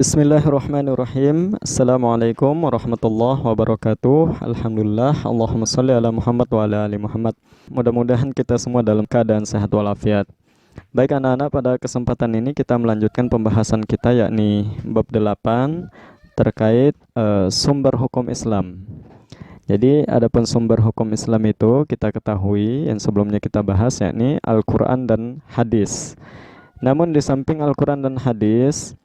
Bismillahirrahmanirrahim. Assalamualaikum warahmatullahi wabarakatuh. Alhamdulillah. Allahumma sholli ala Muhammad wa ala ali Muhammad. Mudah-mudahan kita semua dalam keadaan sehat walafiat. Baik anak-anak, pada kesempatan ini kita melanjutkan pembahasan kita, yakni bab 8 terkait sumber hukum Islam. Jadi adapun sumber hukum Islam itu kita ketahui yang sebelumnya kita bahas, yakni Al-Quran dan hadis. Namun di samping Al-Quran dan hadis,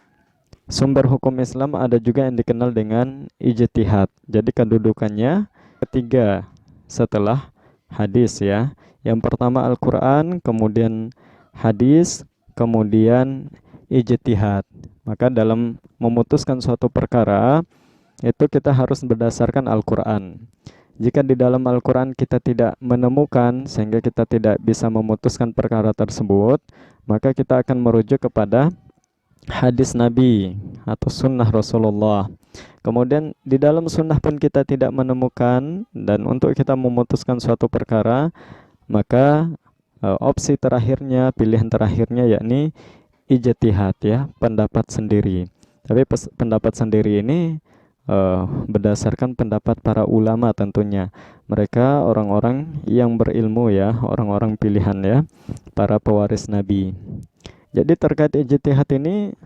sumber hukum Islam ada juga yang dikenal dengan ijtihad. Jadi kedudukannya ketiga setelah hadis ya. Yang pertama Al-Quran, kemudian hadis, kemudian ijtihad. Maka dalam memutuskan suatu perkara itu kita harus berdasarkan Al-Quran. Jika di dalam Al-Quran kita tidak menemukan sehingga kita tidak bisa memutuskan perkara tersebut, maka kita akan merujuk kepada hadis Nabi atau sunnah Rasulullah. Kemudian di dalam sunnah pun kita tidak menemukan, dan untuk kita memutuskan suatu perkara, maka opsi terakhirnya, pilihan terakhirnya yakni ijtihad ya, pendapat sendiri. Tapi pendapat sendiri ini berdasarkan pendapat para ulama tentunya. Mereka orang-orang yang berilmu ya, orang-orang pilihan ya, para pewaris Nabi. Jadi terkait ijtihad ini,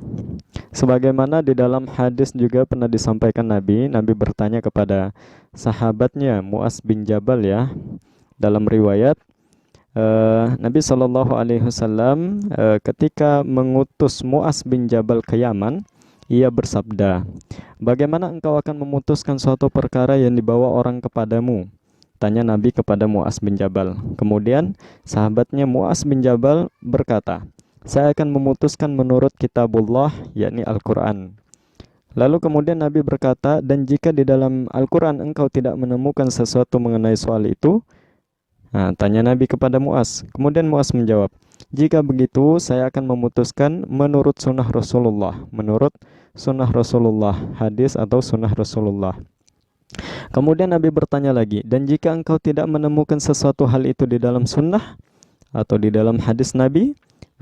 sebagaimana di dalam hadis juga pernah disampaikan Nabi bertanya kepada sahabatnya Mu'az bin Jabal ya. Dalam riwayat Nabi Shallallahu Alaihi Wasallam ketika mengutus Mu'az bin Jabal ke Yaman, ia bersabda, "Bagaimana engkau akan memutuskan suatu perkara yang dibawa orang kepadamu?" Tanya Nabi kepada Mu'az bin Jabal. Kemudian sahabatnya Mu'az bin Jabal berkata, "Saya akan memutuskan menurut kitabullah, yakni Al-Quran." Lalu kemudian Nabi berkata, "Dan jika di dalam Al-Quran engkau tidak menemukan sesuatu mengenai soal itu?" Tanya Nabi kepada Mu'az. Kemudian Mu'az menjawab, "Jika begitu saya akan memutuskan menurut sunnah Rasulullah." Menurut sunnah Rasulullah, hadis atau sunnah Rasulullah. Kemudian Nabi bertanya lagi, "Dan jika engkau tidak menemukan sesuatu hal itu di dalam sunnah atau di dalam hadis Nabi?"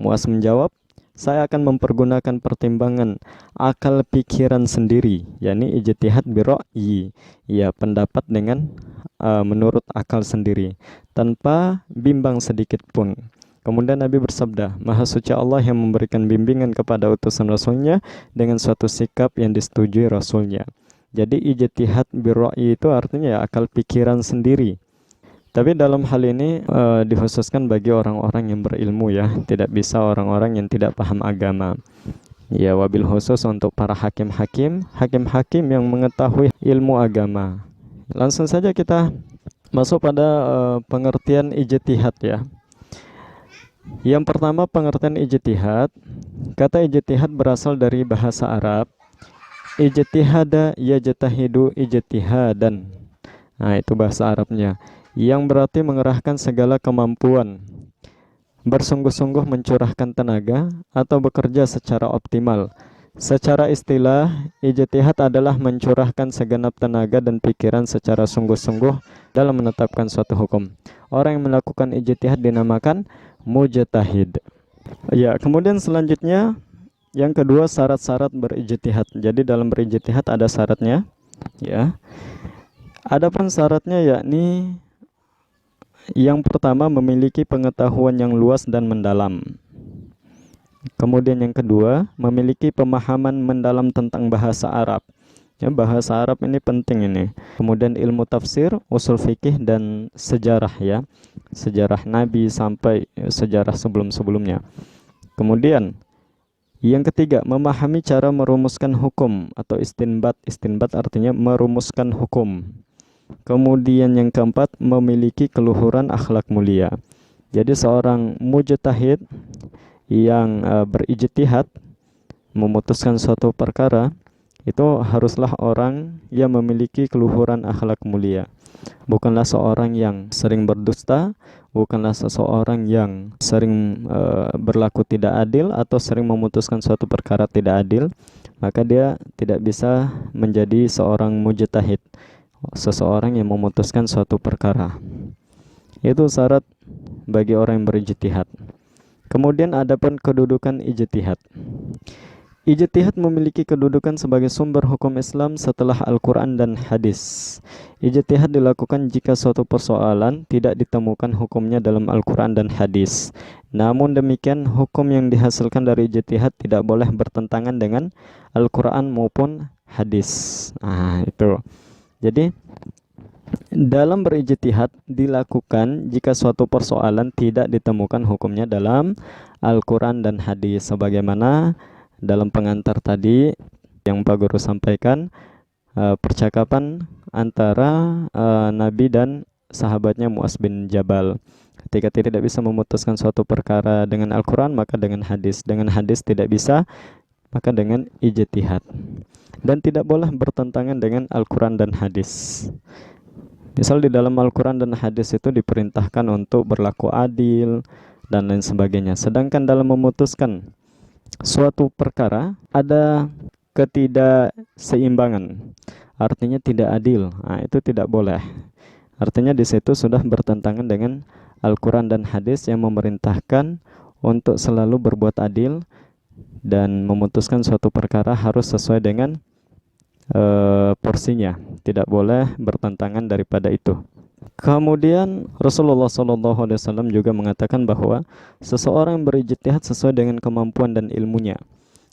Mu'az menjawab, "Saya akan mempergunakan pertimbangan akal pikiran sendiri, yakni ijtihad bi ra'yi, ya pendapat dengan menurut akal sendiri, tanpa bimbang sedikit pun." Kemudian Nabi bersabda, "Maha suci Allah yang memberikan bimbingan kepada utusan Rasulnya dengan suatu sikap yang disetujui Rasulnya." Jadi ijtihad bi ra'yi itu artinya ya akal pikiran sendiri. Tapi dalam hal ini dikhususkan bagi orang-orang yang berilmu ya, tidak bisa orang-orang yang tidak paham agama. Ya, wabil khusus untuk para hakim-hakim yang mengetahui ilmu agama. Langsung saja kita masuk pada pengertian ijtihad ya. Yang pertama, pengertian ijtihad. Kata ijtihad berasal dari bahasa Arab. Ijtihada yajtahidu ijtihadan. Itu bahasa Arabnya, yang berarti mengerahkan segala kemampuan, bersungguh-sungguh mencurahkan tenaga, atau bekerja secara optimal. Secara istilah, ijtihad adalah mencurahkan segenap tenaga dan pikiran secara sungguh-sungguh dalam menetapkan suatu hukum. Orang yang melakukan ijtihad dinamakan mujtahid. Ya, kemudian selanjutnya yang kedua, syarat-syarat berijtihad. Jadi dalam berijtihad ada syaratnya ya. Adapun syaratnya yakni yang pertama, memiliki pengetahuan yang luas dan mendalam. Kemudian yang kedua, memiliki pemahaman mendalam tentang bahasa Arab. Ya, bahasa Arab ini penting ini. Kemudian ilmu tafsir, usul fikih, dan sejarah ya. Sejarah Nabi sampai sejarah sebelum-sebelumnya. Kemudian yang ketiga, memahami cara merumuskan hukum atau istinbat. Istinbat artinya merumuskan hukum. Kemudian yang keempat, memiliki keluhuran akhlak mulia. Jadi seorang mujtahid yang berijtihad memutuskan suatu perkara itu haruslah orang yang memiliki keluhuran akhlak mulia. Bukanlah seorang yang sering berdusta, bukanlah seseorang yang sering berlaku tidak adil atau sering memutuskan suatu perkara tidak adil, maka dia tidak bisa menjadi seorang mujtahid, seseorang yang memutuskan suatu perkara. Itu syarat bagi orang yang berijtihad. Kemudian adapun kedudukan ijtihad. Ijtihad memiliki kedudukan sebagai sumber hukum Islam setelah Al-Quran dan hadis. Ijtihad dilakukan jika suatu persoalan tidak ditemukan hukumnya dalam Al-Quran dan hadis. Namun demikian, hukum yang dihasilkan dari ijtihad tidak boleh bertentangan dengan Al-Quran maupun hadis. Nah, itu. Jadi, dalam berijtihad dilakukan jika suatu persoalan tidak ditemukan hukumnya dalam Al-Quran dan hadis. Sebagaimana dalam pengantar tadi yang Pak Guru sampaikan, percakapan antara Nabi dan sahabatnya Mu'az bin Jabal. Ketika tidak bisa memutuskan suatu perkara dengan Al-Quran, maka dengan hadis. Dengan hadis tidak bisa, maka dengan ijtihad. Dan tidak boleh bertentangan dengan Al-Quran dan hadis. Misal di dalam Al-Quran dan hadis itu diperintahkan untuk berlaku adil dan lain sebagainya. Sedangkan dalam memutuskan suatu perkara ada ketidakseimbangan, artinya tidak adil. Nah, itu tidak boleh. Artinya di situ sudah bertentangan dengan Al-Quran dan hadis yang memerintahkan untuk selalu berbuat adil dan memutuskan suatu perkara harus sesuai dengan porsinya. Tidak boleh bertentangan daripada itu. Kemudian Rasulullah SAW juga mengatakan bahwa seseorang berijtihad sesuai dengan kemampuan dan ilmunya.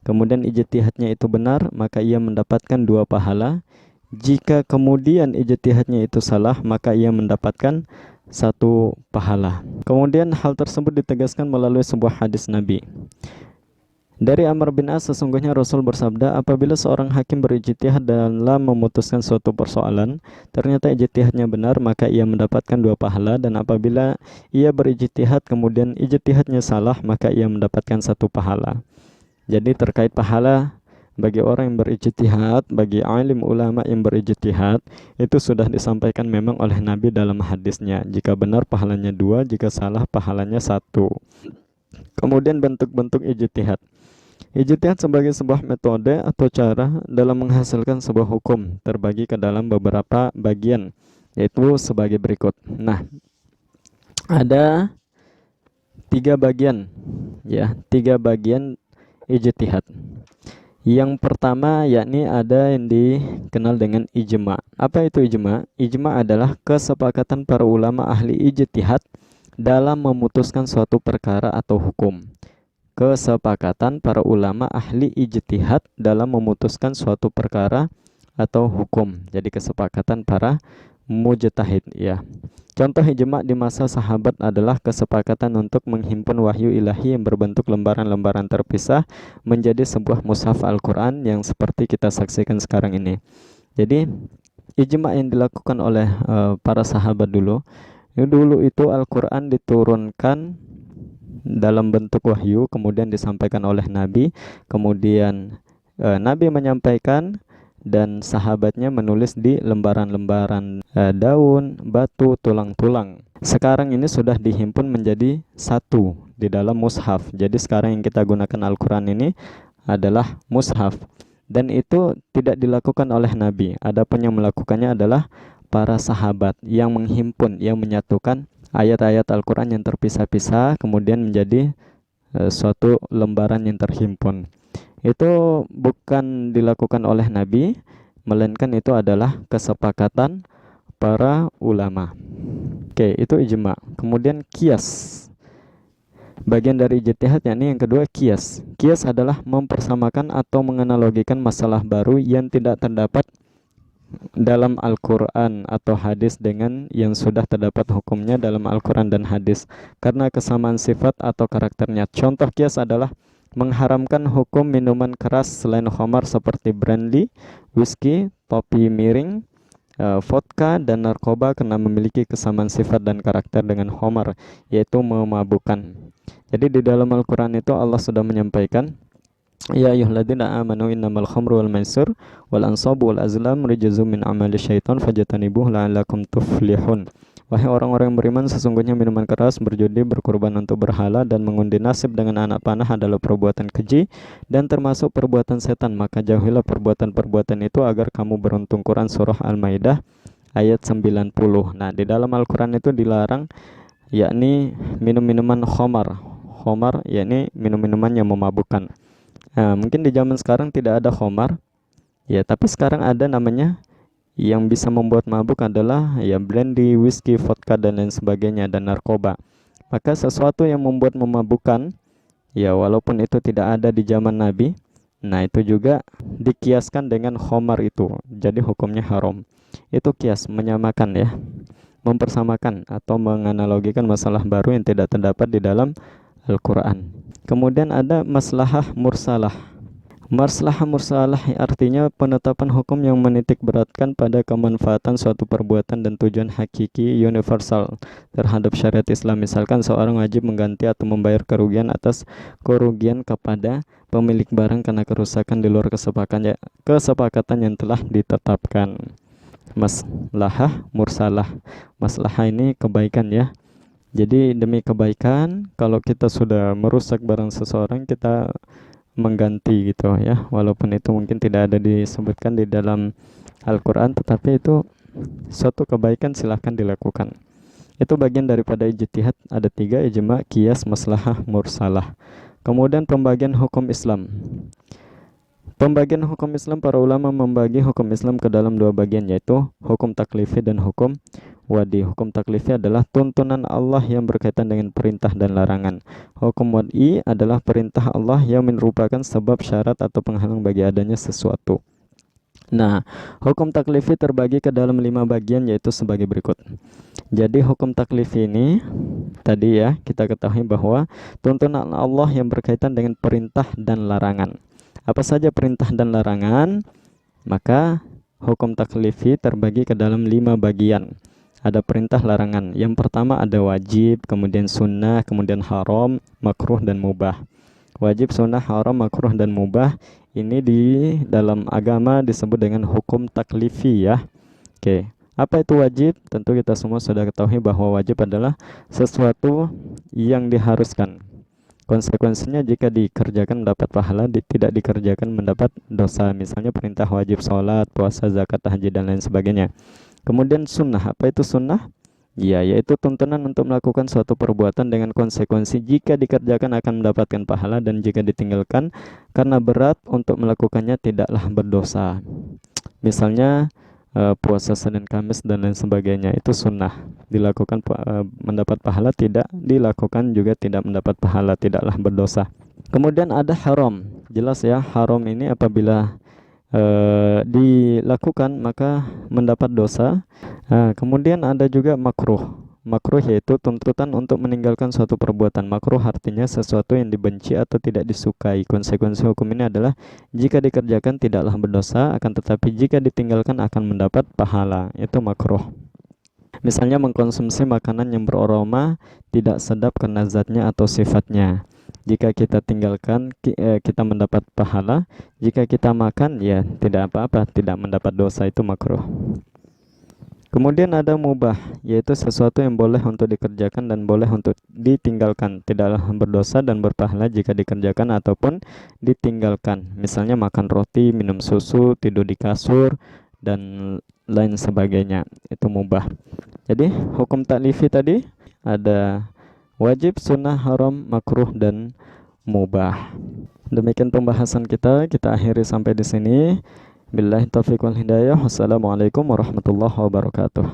Kemudian ijtihadnya itu benar, maka ia mendapatkan 2 pahala. Jika kemudian ijtihadnya itu salah, maka ia mendapatkan 1 pahala. Kemudian hal tersebut ditegaskan melalui sebuah hadis Nabi. Dari Amr bin As, sesungguhnya Rasul bersabda, apabila seorang hakim berijtihad dalam memutuskan suatu persoalan, ternyata ijtihadnya benar, maka ia mendapatkan 2 pahala, dan apabila ia berijtihad kemudian ijtihadnya salah, maka ia mendapatkan 1 pahala. Jadi terkait pahala bagi orang yang berijtihad, bagi alim ulama yang berijtihad, itu sudah disampaikan memang oleh Nabi dalam hadisnya. Jika benar pahalanya 2, jika salah pahalanya 1. Kemudian bentuk-bentuk ijtihad. Ijtihad sebagai sebuah metode atau cara dalam menghasilkan sebuah hukum terbagi ke dalam beberapa bagian, yaitu sebagai berikut. Nah, ada 3 bagian, ya, 3 bagian ijtihad. Yang pertama yakni ada yang dikenal dengan ijma. Apa itu ijma? Ijma adalah kesepakatan para ulama ahli ijtihad dalam memutuskan suatu perkara atau hukum. Kesepakatan para ulama ahli ijtihad dalam memutuskan suatu perkara atau hukum. Jadi kesepakatan para mujtahid, ya. Contoh ijma di masa sahabat adalah kesepakatan untuk menghimpun wahyu ilahi yang berbentuk lembaran-lembaran terpisah menjadi sebuah mushaf Al-Quran yang seperti kita saksikan sekarang ini. Jadi ijma yang dilakukan oleh para sahabat dulu itu Al-Quran diturunkan dalam bentuk wahyu, kemudian disampaikan oleh Nabi, kemudian Nabi menyampaikan dan sahabatnya menulis di lembaran-lembaran daun, batu, tulang-tulang. Sekarang ini sudah dihimpun menjadi 1 di dalam mushaf. Jadi sekarang yang kita gunakan Al-Quran ini adalah mushaf, dan itu tidak dilakukan oleh Nabi. Adapun yang melakukannya adalah para sahabat yang menghimpun, yang menyatukan ayat-ayat Al-Quran yang terpisah-pisah kemudian menjadi suatu lembaran yang terhimpun. Itu bukan dilakukan oleh Nabi, melainkan itu adalah kesepakatan para ulama. Oke, itu ijma. Kemudian qiyas. Bagian dari ijtihad yakni yang kedua qiyas. Qiyas adalah mempersamakan atau menganalogikan masalah baru yang tidak terdapat dalam Al-Quran atau hadis dengan yang sudah terdapat hukumnya dalam Al-Quran dan hadis karena kesamaan sifat atau karakternya. Contoh qiyas adalah mengharamkan hukum minuman keras selain khamar seperti brandy, whisky, topi miring, vodka, dan narkoba karena memiliki kesamaan sifat dan karakter dengan khamar, yaitu memabukkan. Jadi di dalam Al-Quran itu Allah sudah menyampaikan, ya ayyuhalladzina amanu innamal khamru wal maisir wal ansabu wal azlam rijzum min amali syaitan fajtanibuhu la'allakum tuflihun. Wahai orang-orang yang beriman, sesungguhnya minuman keras, berjudi, berkorban untuk berhala, dan mengundi nasib dengan anak panah adalah perbuatan keji dan termasuk perbuatan setan. Maka jauhilah perbuatan-perbuatan itu agar kamu beruntung. Quran Surah Al-Maidah ayat 90. Nah, di dalam Al-Quran itu dilarang yakni minum-minuman khamar. Khamar yakni minum-minuman yang memabukkan. Nah, mungkin di zaman sekarang tidak ada khamar, ya, tapi sekarang ada namanya yang bisa membuat mabuk adalah ya brandy, whisky, vodka dan lain sebagainya dan narkoba. Maka sesuatu yang membuat memabukkan, ya walaupun itu tidak ada di zaman Nabi, nah itu juga dikiaskan dengan khamar itu. Jadi hukumnya haram. Itu kias, menyamakan ya, mempersamakan atau menganalogikan masalah baru yang tidak terdapat di dalam Al-Quran. Kemudian ada maslahah mursalah. Maslahah mursalah artinya penetapan hukum yang menitik beratkan pada kemanfaatan suatu perbuatan dan tujuan hakiki universal terhadap syariat Islam. Misalkan seorang wajib mengganti atau membayar kerugian atas kerugian kepada pemilik barang karena kerusakan di luar kesepakatan yang telah ditetapkan. Maslahah mursalah. Maslahah ini kebaikan ya. Jadi demi kebaikan, kalau kita sudah merusak barang seseorang, kita mengganti gitu ya. Walaupun itu mungkin tidak ada disebutkan di dalam Al-Quran, tetapi itu suatu kebaikan, silahkan dilakukan. Itu bagian daripada ijtihad. Ada 3, ijma, qiyas, maslahah, mursalah. Kemudian pembagian hukum Islam. Pembagian hukum Islam, para ulama membagi hukum Islam ke dalam 2 bagian, yaitu hukum taklifi dan hukum wadi. Hukum taklifi adalah tuntunan Allah yang berkaitan dengan perintah dan larangan. Hukum wadi adalah perintah Allah yang merupakan sebab, syarat atau penghalang bagi adanya sesuatu. Nah, hukum taklifi terbagi ke dalam 5 bagian, yaitu sebagai berikut. Jadi hukum taklifi ini tadi ya, kita ketahui bahwa tuntunan Allah yang berkaitan dengan perintah dan larangan. Apa saja perintah dan larangan? Maka hukum taklifi terbagi ke dalam 5 bagian. Ada perintah larangan. Yang pertama ada wajib, kemudian sunnah, kemudian haram, makruh, dan mubah. Wajib, sunnah, haram, makruh, dan mubah ini di dalam agama disebut dengan hukum taklifi ya. Oke, apa itu wajib? Tentu kita semua sudah ketahui bahwa wajib adalah sesuatu yang diharuskan. Konsekuensinya jika dikerjakan mendapat pahala, tidak dikerjakan mendapat dosa. Misalnya perintah wajib sholat, puasa, zakat, haji, dan lain sebagainya. Kemudian sunnah, apa itu sunnah? Ya, yaitu tuntunan untuk melakukan suatu perbuatan dengan konsekuensi jika dikerjakan akan mendapatkan pahala, dan jika ditinggalkan karena berat untuk melakukannya tidaklah berdosa. Misalnya puasa Senin Kamis dan lain sebagainya, itu sunnah, dilakukan mendapat pahala, tidak dilakukan juga tidak mendapat pahala, tidaklah berdosa. Kemudian ada haram. Jelas ya, haram ini apabila dilakukan maka mendapat dosa. Kemudian ada juga makruh. Makruh yaitu tuntutan untuk meninggalkan suatu perbuatan. Makruh artinya sesuatu yang dibenci atau tidak disukai. Konsekuensi hukum ini adalah jika dikerjakan tidaklah berdosa, akan tetapi jika ditinggalkan akan mendapat pahala. Itu makruh. Misalnya mengkonsumsi makanan yang beraroma tidak sedap karena zatnya atau sifatnya. Jika kita tinggalkan, kita mendapat pahala. Jika kita makan, ya tidak apa-apa, tidak mendapat dosa. Itu makruh. Kemudian ada mubah, yaitu sesuatu yang boleh untuk dikerjakan dan boleh untuk ditinggalkan. Tidaklah berdosa dan berpahala jika dikerjakan ataupun ditinggalkan. Misalnya makan roti, minum susu, tidur di kasur, dan lain sebagainya. Itu mubah. Jadi hukum taklifi tadi ada wajib, sunnah, haram, makruh, dan mubah. Demikian pembahasan kita akhiri sampai di sini. Billahi taufiq wal hidayah. Wassalamualaikum warahmatullahi wabarakatuh.